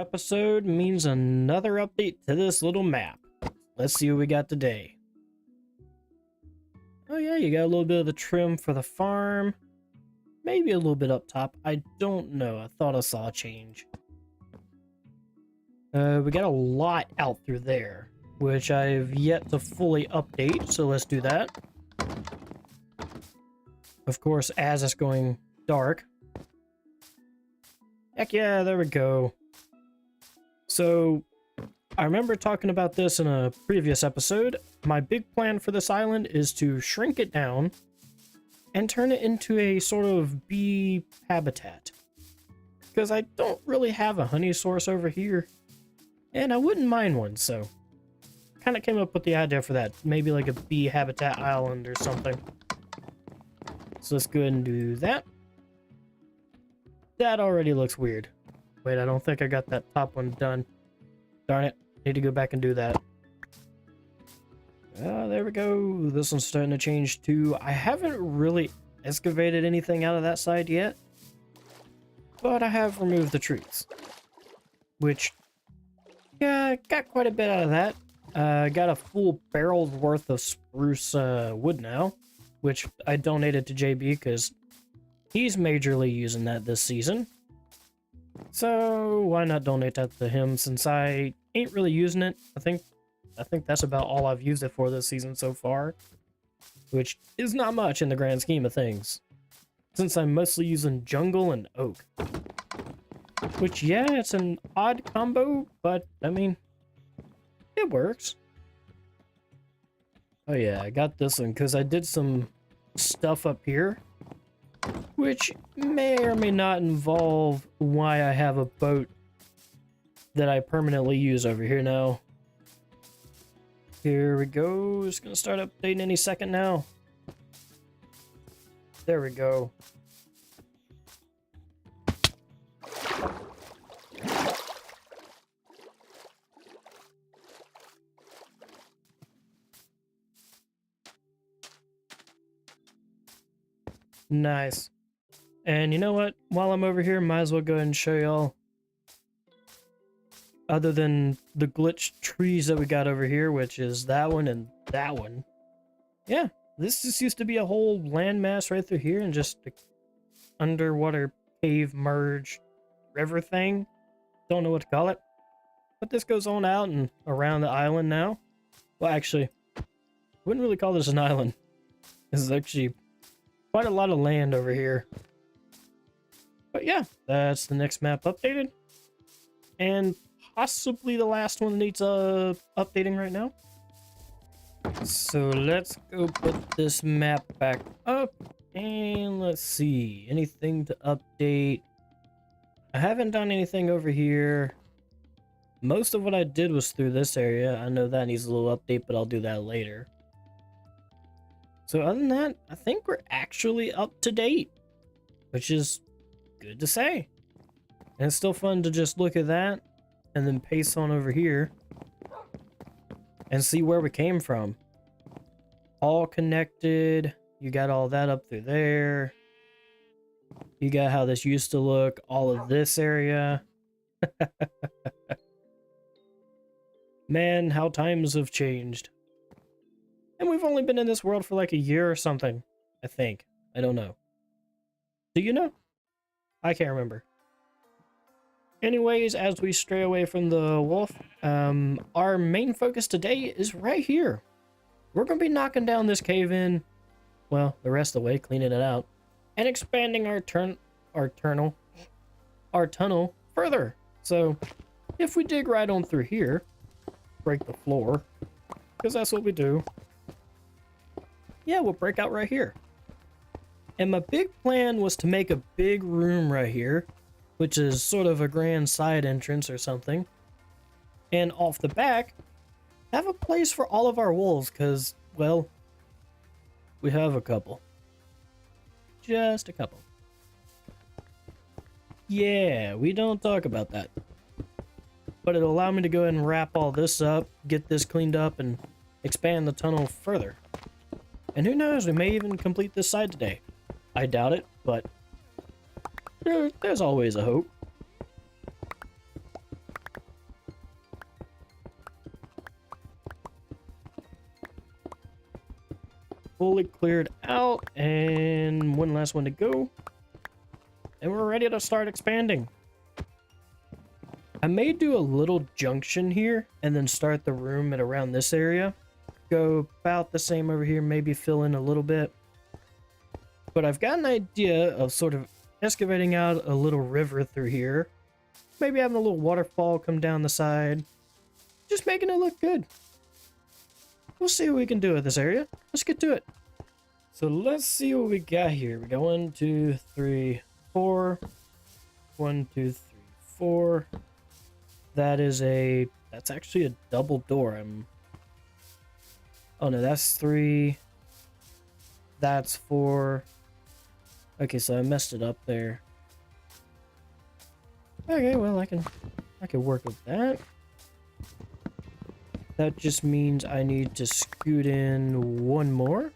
episode means another update to this little map. Let's see what we got today. Oh yeah, you got a little bit of the trim for the farm. Maybe a little bit up top. I don't know. I thought I saw a change. We got a lot out through there, which I've yet to fully update, so let's do that. Of course, as it's going dark. Heck yeah, there we go. So, I remember talking about this in a previous episode. My big plan for this island is to shrink it down and turn it into a sort of bee habitat. Because I don't really have a honey source over here, and I wouldn't mind one, so kind of came up with the idea for that. Maybe like a bee habitat island or something. So let's go ahead and do that. That already looks weird. Wait, I don't think I got that top one done. Darn it. Need to go back and do that. There we go. This one's starting to change too. I haven't really excavated anything out of that side yet, but I have removed the trees, which, yeah, got quite a bit out of that. Got a full barrel's worth of spruce wood now, which I donated to JB because he's majorly using that this season. So why not donate that to him since I ain't really using it. I think that's about all I've used it for this season so far, which is not much in the grand scheme of things, since I'm mostly using jungle and oak. Which, yeah, it's an odd combo, but I mean, it works. Oh yeah, I got this one because I did some stuff up here, which may or may not involve why I have a boat that I permanently use over here now. Here we go. It's gonna start updating any second now. There we go. Nice. And you know what? While I'm over here, might as well go ahead and show y'all. Other than the glitched trees that we got over here, which is that one and that one. Yeah, this just used to be a whole landmass right through here and just an underwater cave merge river thing. Don't know what to call it. But this goes on out and around the island now. Well, actually, I wouldn't really call this an island. This is actually quite a lot of land over here. But yeah, that's the next map updated. And possibly the last one that needs updating right now. So let's go put this map back up. And let's see. Anything to update? I haven't done anything over here. Most of what I did was through this area. I know that needs a little update, but I'll do that later. So other than that, I think we're actually up to date, which is good to say. And it's still fun to just look at that and then paste on over here and see where we came from. All connected. You got all that up through there. You got how this used to look, all of this area. Man, how times have changed. And we've only been in this world for like a year or something, I think. I don't know. Do you know? I can't remember. Anyways, as we stray away from the wolf, our main focus today is right here. We're going to be knocking down this cave in, well, the rest of the way, cleaning it out, and expanding our tunnel further. So, if we dig right on through here, break the floor, because that's what we do. Yeah, we'll break out right here. And my big plan was to make a big room right here, which is sort of a grand side entrance or something. And off the back, have a place for all of our wolves, because, well, we have a couple. Just a couple. Yeah, we don't talk about that. But it'll allow me to go ahead and wrap all this up, get this cleaned up, and expand the tunnel further. And who knows, we may even complete this side today. I doubt it, but there's always a hope. fully cleared out, and one last one to go. And we're ready to start expanding. I may do a little junction here and then start the room at around this area. Go about the same over here, maybe fill in a little bit. But I've got an idea of sort of excavating out a little river through here. Maybe having a little waterfall come down the side. Just making it look good. We'll see what we can do with this area. Let's get to it. So let's see what we got here. We got 1, 2, 3, 4. 1, 2, 3, 4. That's actually a double door. Oh no, that's 3. That's 4. Okay, so I messed it up there. Okay, well I can work with that. That just means I need to scoot in one more.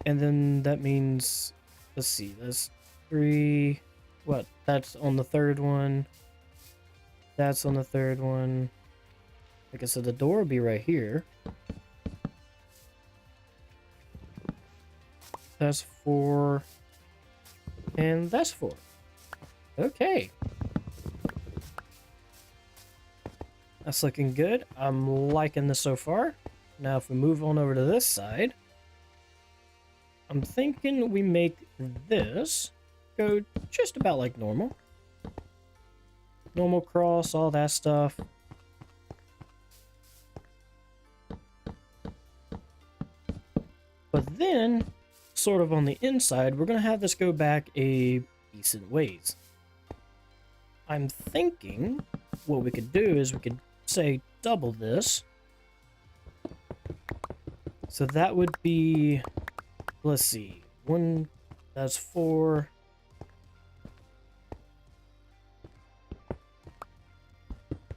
And then that means, let's see, that's 3. What? That's on the third one. That's on the third one. Okay, so the door will be right here. That's 4. And that's 4. Okay. That's looking good. I'm liking this so far. Now if we move on over to this side, I'm thinking we make this go just about like normal. Normal cross, all that stuff. But then, sort of on the inside, we're going to have this go back a decent ways. I'm thinking what we could do is we could say double this. So that would be, let's see, 1, that's 4.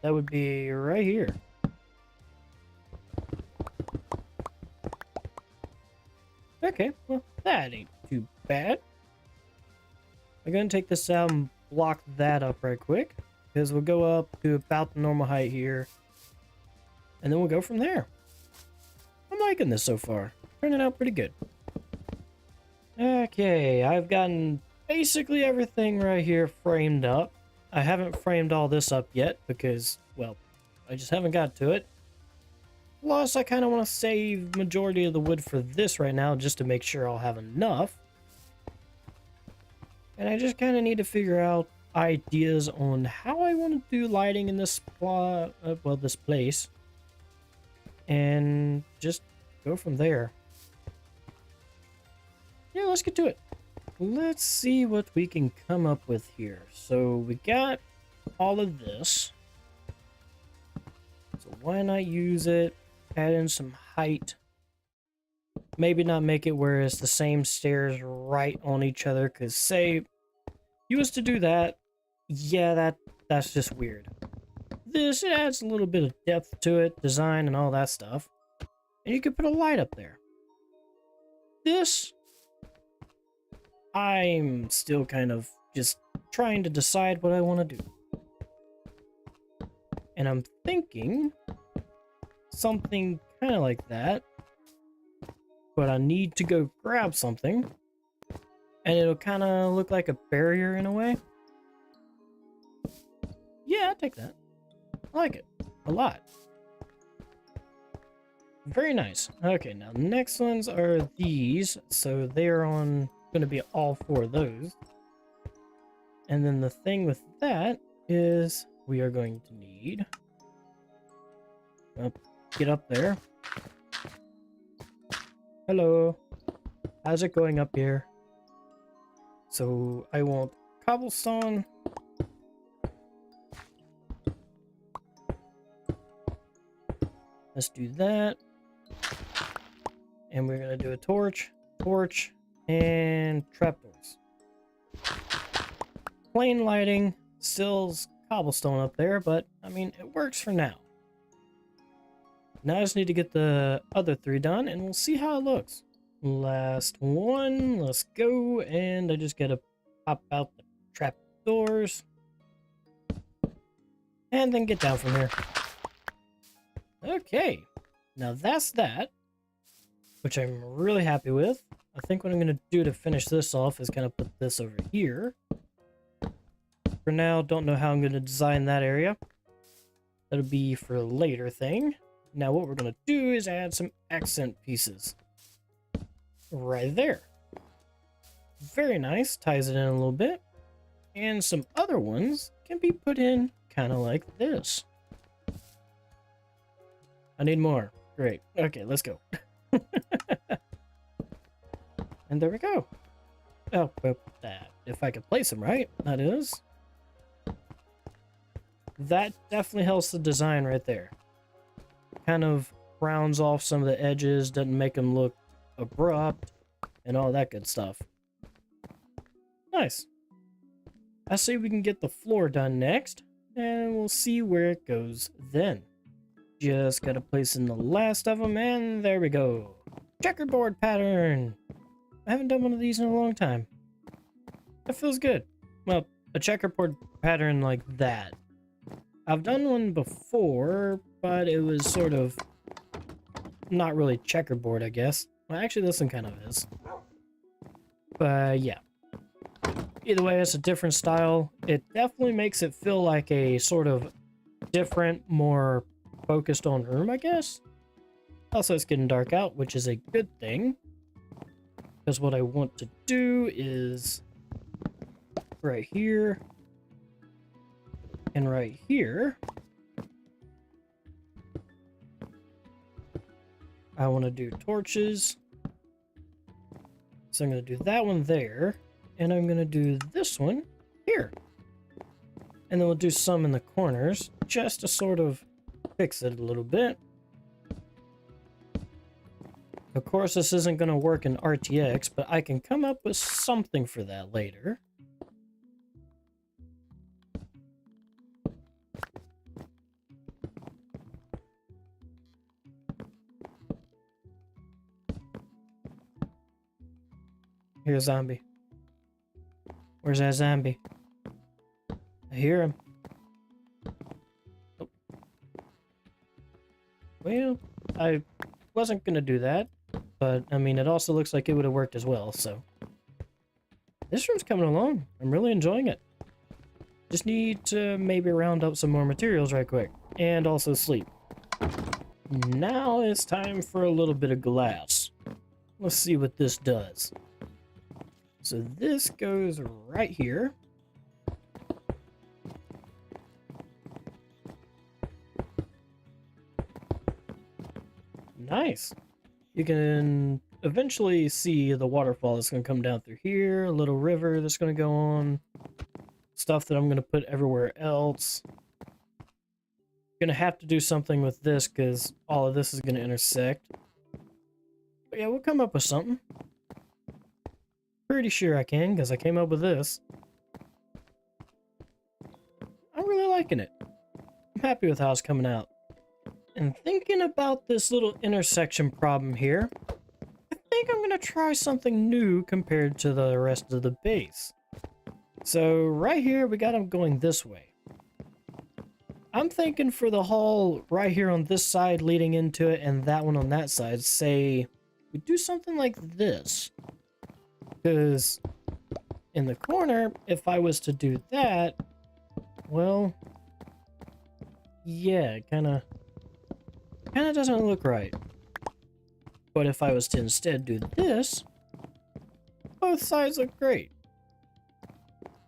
That would be right here. Okay, well, that ain't too bad. I'm gonna take this out and block that up right quick, because we'll go up to about the normal height here, and then we'll go from there. I'm liking this so far. Turning out pretty good. Okay, I've gotten basically everything right here framed up. I haven't framed all this up yet because, well, I just haven't got to it. Plus, I kind of want to save majority of the wood for this right now just to make sure I'll have enough. And I just kind of need to figure out ideas on how I want to do lighting in this this place. And just go from there. Yeah, let's get to it. Let's see what we can come up with here. So we got all of this. So why not use it? Add in some height. Maybe not make it where it's the same stairs right on each other. Because say you was to do that, yeah, that's just weird. This, it adds a little bit of depth to it, design and all that stuff. And you could put a light up there. This, I'm still kind of just trying to decide what I want to do. And I'm thinking something kind of like that. But I need to go grab something. And it'll kind of look like a barrier in a way. Yeah, I'll take that. I like it a lot. Very nice. Okay, now the next ones are these. So they are on going to be all 4 of those. And then the thing with that is we are going to need, get up there. Hello, how's it going up here? So I want cobblestone. Let's do that. And we're gonna do a torch, and trapdoors. Plain lighting, still's cobblestone up there, but I mean, it works for now. Now I just need to get the other 3 done, and we'll see how it looks. Last one, let's go, and I just gotta pop out the trapdoors. And then get down from here. Okay, Now that's that, which I'm really happy with. I think what I'm going to do to finish this off is kind of put this over here. For now, don't know how I'm going to design that area. That'll be for a later thing. Now what we're going to do is add some accent pieces. Right there. Very nice. Ties it in a little bit. And some other ones can be put in kind of like this. I need more. Great. Okay, let's go. And there we go. Oh, well, if I could place them right, that is. That definitely helps the design right there. Kind of rounds off some of the edges, doesn't make them look abrupt, and all that good stuff. Nice. I say we can get the floor done next, and we'll see where it goes then. Just gotta place in the last of them, and there we go. Checkerboard pattern! I haven't done one of these in a long time. That feels good. Well, a checkerboard pattern like that. I've done one before, but it was sort of not really checkerboard, I guess. Well, actually, this one kind of is. But yeah. Either way, it's a different style. It definitely makes it feel like a sort of different, more focused on room, I guess. Also, it's getting dark out, which is a good thing. Because what I want to do is right here and right here. I want to do torches. So I'm going to do that one there. And I'm going to do this one here. And then we'll do some in the corners just to sort of fix it a little bit. Of course, this isn't going to work in RTX, but I can come up with something for that later. Here's a zombie. Where's that zombie? I hear him. Oh. Well, I wasn't going to do that. But, I mean, it also looks like it would have worked as well, so. This room's coming along. I'm really enjoying it. Just need to maybe round up some more materials right quick. And also sleep. Now it's time for a little bit of glass. Let's see what this does. So this goes right here. Nice. You can eventually see the waterfall that's going to come down through here, a little river that's going to go on, stuff that I'm going to put everywhere else. Going to have to do something with this because all of this is going to intersect. But yeah, we'll come up with something. Pretty sure I can because I came up with this. I'm really liking it. I'm happy with how it's coming out. And thinking about this little intersection problem here, I think I'm going to try something new compared to the rest of the base. So right here, we got them going this way. I'm thinking for the hall right here on this side leading into it and that one on that side, say we do something like this. Because in the corner, if I was to do that, well, yeah, it kind of doesn't look right. But if I was to instead do this, both sides look great.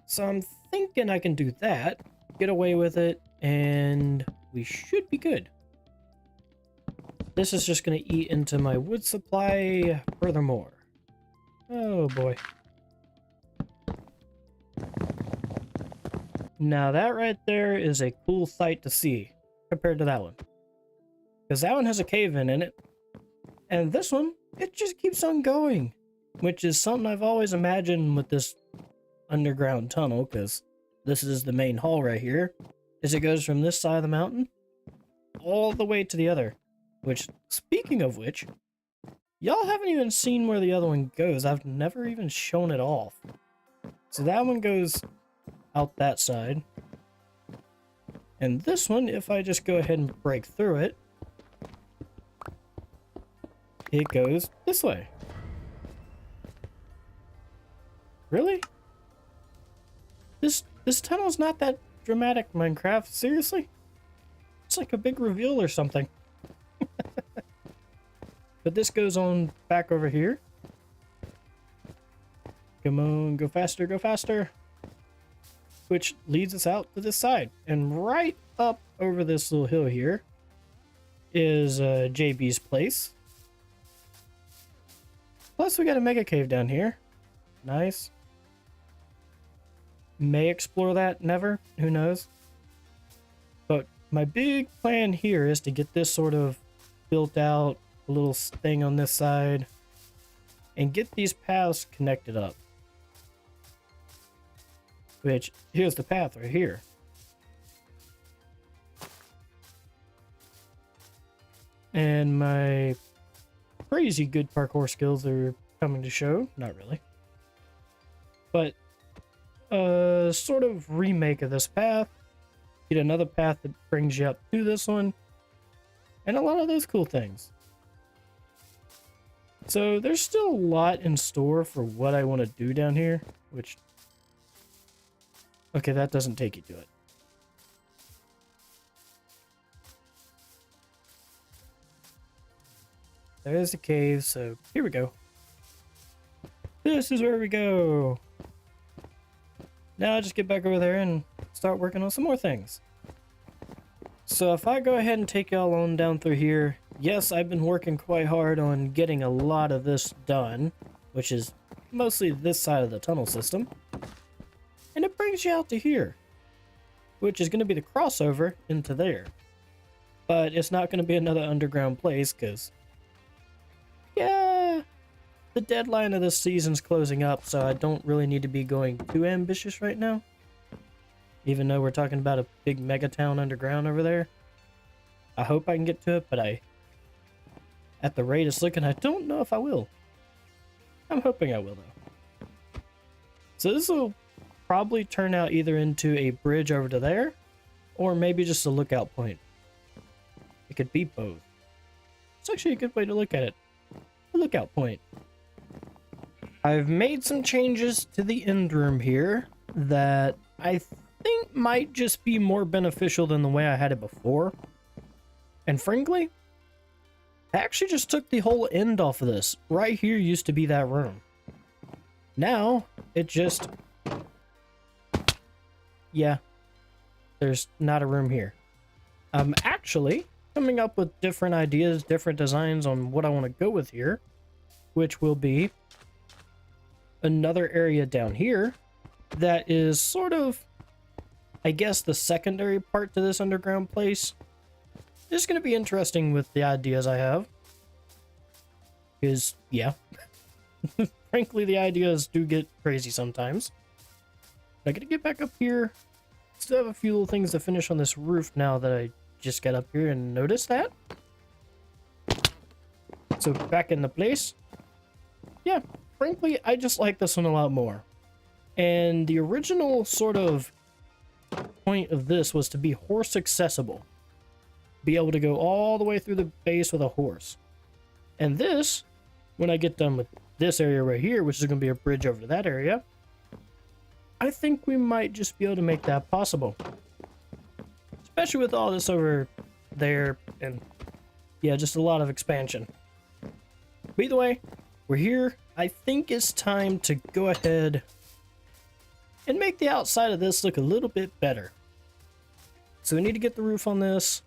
So I'm thinking I can do that, get away with it, and we should be good. This is just going to eat into my wood supply furthermore. Oh boy. Now that right there is a cool sight to see compared to that one. Because that one has a cave-in in it. And this one, it just keeps on going. Which is something I've always imagined with this underground tunnel, because this is the main hall right here. Is it goes from this side of the mountain all the way to the other. Which, speaking of which, y'all haven't even seen where the other one goes. I've never even shown it off. So that one goes out that side. And this one, if I just go ahead and break through it, it goes this way. Really? This tunnel's not that dramatic, Minecraft. Seriously? It's like a big reveal or something. But this goes on back over here. Come on, go faster, go faster. Which leads us out to this side. And right up over this little hill here is JB's place. Plus we got a mega cave down here. Nice. May explore that, never. Who knows? But my big plan here is to get this sort of built out, a little thing on this side, and get these paths connected up. Which, here's the path right here. And my crazy good parkour skills are coming to show. Not really. But sort of remake of this path. Get another path that brings you up to this one. And a lot of those cool things. So there's still a lot in store for what I want to do down here. Which... okay, that doesn't take you to it. There's the cave, so here we go. This is where we go. Now I'll just get back over there and start working on some more things. So if I go ahead and take y'all on down through here, yes, I've been working quite hard on getting a lot of this done, which is mostly this side of the tunnel system. And it brings you out to here, which is going to be the crossover into there. But it's not going to be another underground place because, yeah, the deadline of this season's closing up, so I don't really need to be going too ambitious right now. Even though we're talking about a big mega town underground over there. I hope I can get to it, but at the rate it's looking, I don't know if I will. I'm hoping I will, though. So this will probably turn out either into a bridge over to there, or maybe just a lookout point. It could be both. It's actually a good way to look at it. A lookout point. I've made some changes to the end room here that I think might just be more beneficial than the way I had it before. And frankly, I actually just took the whole end off of this. Right here used to be that room. Now, it just... yeah, there's not a room here. I'm actually coming up with different ideas, different designs on what I want to go with here, which will be another area down here that is sort of, I guess, the secondary part to this underground place. It's going to be interesting with the ideas I have. Because, yeah, frankly, the ideas do get crazy sometimes. I gotta get back up here. Still have a few little things to finish on this roof now that I just got up here and noticed that. So back into place. Yeah, frankly, I just like this one a lot more. And the original sort of point of this was to be horse accessible. Be able to go all the way through the base with a horse. And this, when I get done with this area right here, which is going to be a bridge over to that area, I think we might just be able to make that possible. Especially with all this over there and, yeah, just a lot of expansion. But either way, we're here. I think it's time to go ahead and make the outside of this look a little bit better. So we need to get the roof on this.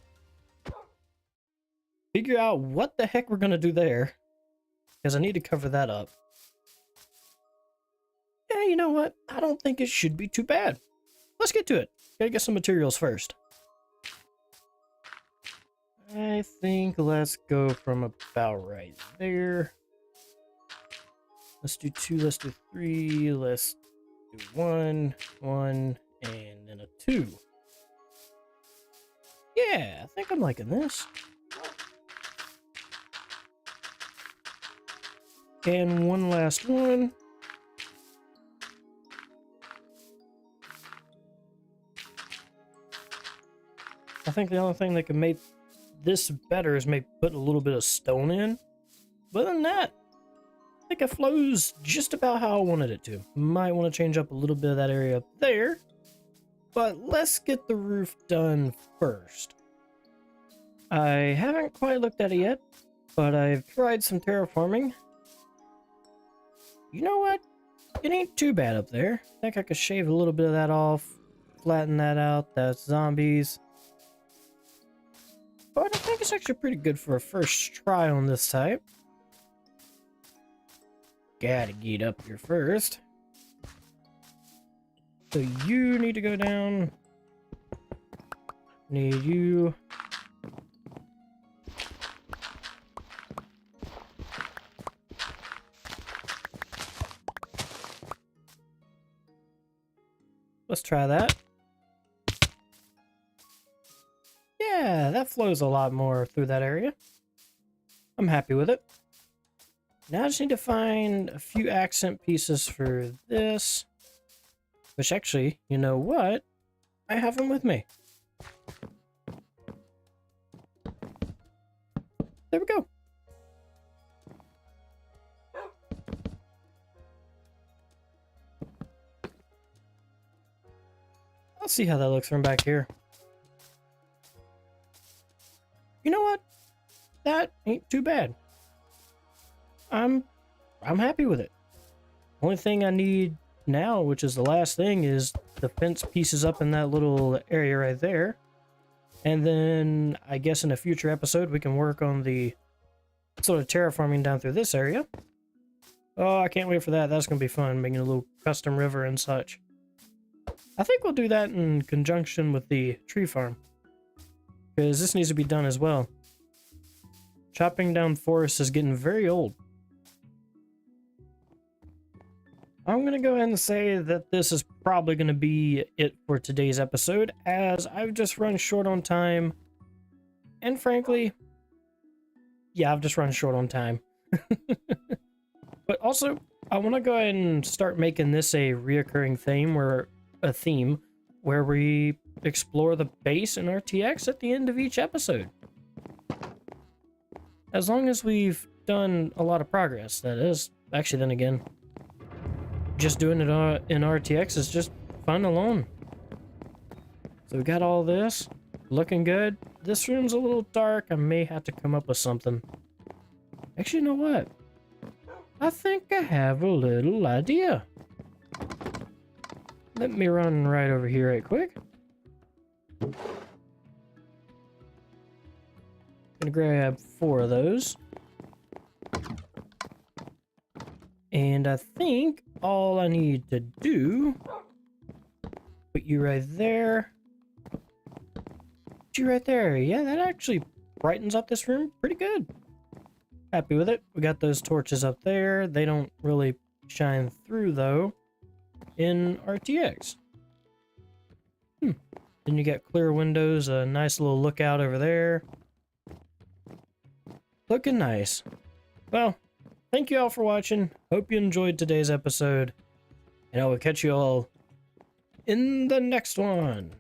Figure out what the heck we're going to do there, because I need to cover that up. Yeah, you know what? I don't think it should be too bad. Let's get to it. Gotta get some materials first. I think let's go from about right there. Let's do 2, let's do 3, let's do 1, and then a 2. Yeah, I think I'm liking this. And one last one. I think the only thing that can make this better is maybe put a little bit of stone in other than that, I think it flows just about how I wanted it to. Might want to change up a little bit of that area up there, but let's get the roof done first. I haven't quite looked at it yet, but I've tried some terraforming. You know what? It ain't too bad up there. I think I could shave a little bit of that off, flatten that out. That's zombies. But I think it's actually pretty good for a first try on this type. Gotta get up here first. So you need to go down. Need you. Let's try that. Yeah, that flows a lot more through that area. I'm happy with it. Now I just need to find a few accent pieces for this. Which actually, you know what? I have them with me. There we go. I'll see how that looks from back here. You know what? That ain't too bad. I'm happy with it. Only thing I need now, which is the last thing, is the fence pieces up in that little area right there. And then I guess in a future episode we can work on the sort of terraforming down through this area. Oh, I can't wait for that. That's going to be fun, making a little custom river and such. I think we'll do that in conjunction with the tree farm, because this needs to be done as well. Chopping down forests is getting very old. I'm going to go ahead and say that this is probably going to be it for today's episode, as I've just run short on time. And frankly, yeah, I've just run short on time. But also, I want to go ahead and start making this a reoccurring theme where we explore the base in RTX at the end of each episode. As long as we've done a lot of progress, that is. Actually, then again, just doing it in RTX is just fun alone. So we got all this looking good. This room's a little dark. I may have to come up with something. Actually, you know what? I think I have a little idea. Let me run right over here right quick. Gonna grab 4 of those. And I think all I need to do, put you right there. Put you right there. Yeah, that actually brightens up this room pretty good. Happy with it. We got those torches up there. They don't really shine through though in RTX. Then you get clear windows, a nice little lookout over there. Looking nice. Well, thank you all for watching. Hope you enjoyed today's episode, and I will catch you all in the next one.